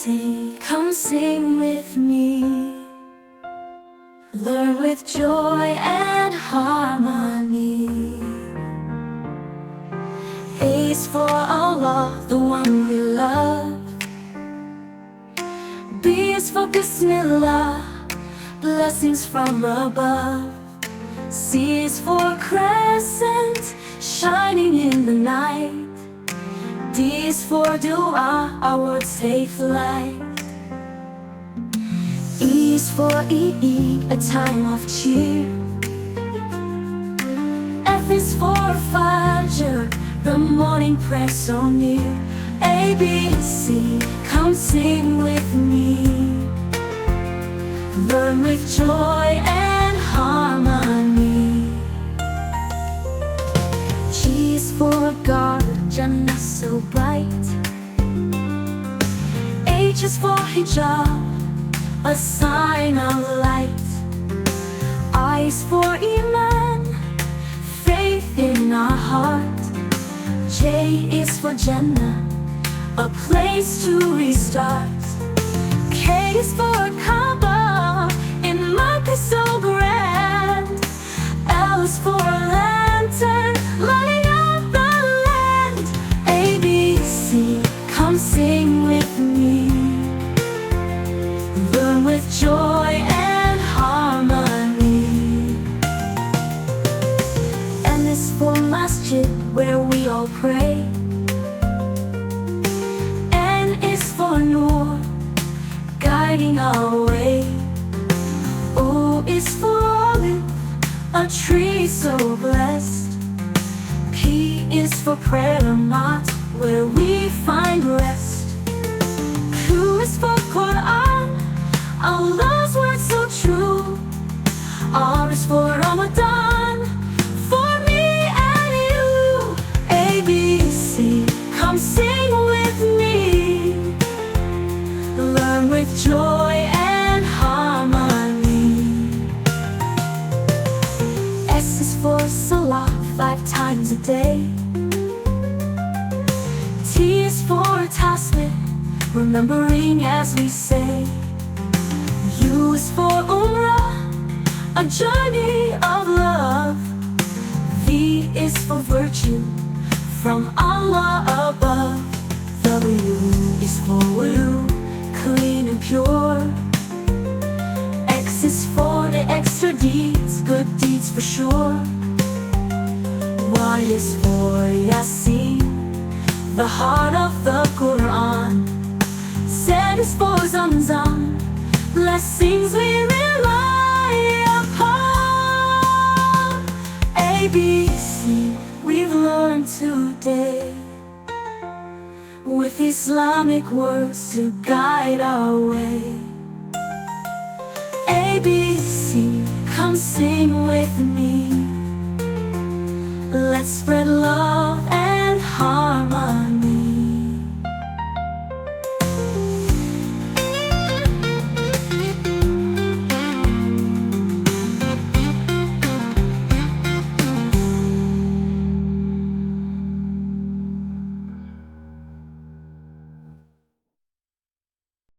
ABC, come sing with me. Learn with joy and harmony. A is for Allah, the one we love. B is for Bismillah, blessings from above. C is for Crescent, shining in the night. D is for Dua, our words take flight. E is for EE, a time of cheer. F is for Fajr, the morning prayer so near. ABC, come sing with me. Learn with joy and harmony. G is for God, Jannah so bright. H is for hijab, a sign of light. I is for Iman, faith in our heart. J is for Jannah, a place to restart. K is for Kaaba, in Makkah so grand. L is for a lantern, lighting up the land. ABC, come sing with me. Learn with joy and harmony. N is for masjid, where we all pray. N is for Noor, guiding our way. O is for olive, a tree so blessed. P is for prayer mat, where we find rest. Q is for Quran, Allah's word so true. R is for Ramadan, for me and you. ABC, come sing with me. Learn with joy and harmony. S is for Salah, 5 times a day. T is for Tasbih, remembering as we say. U is for Umrah, a journey of love. V is for virtue, from Allah above. W is for wudu, clean and pure. X is for the extra deeds, good deeds for sure. Y is for Yasin, the heart of the Quran. Z is for Zamzam, blessings we rely upon. ABC, we've learned today, with Islamic words to guide our way. ABC, come sing with me. Let's spread love.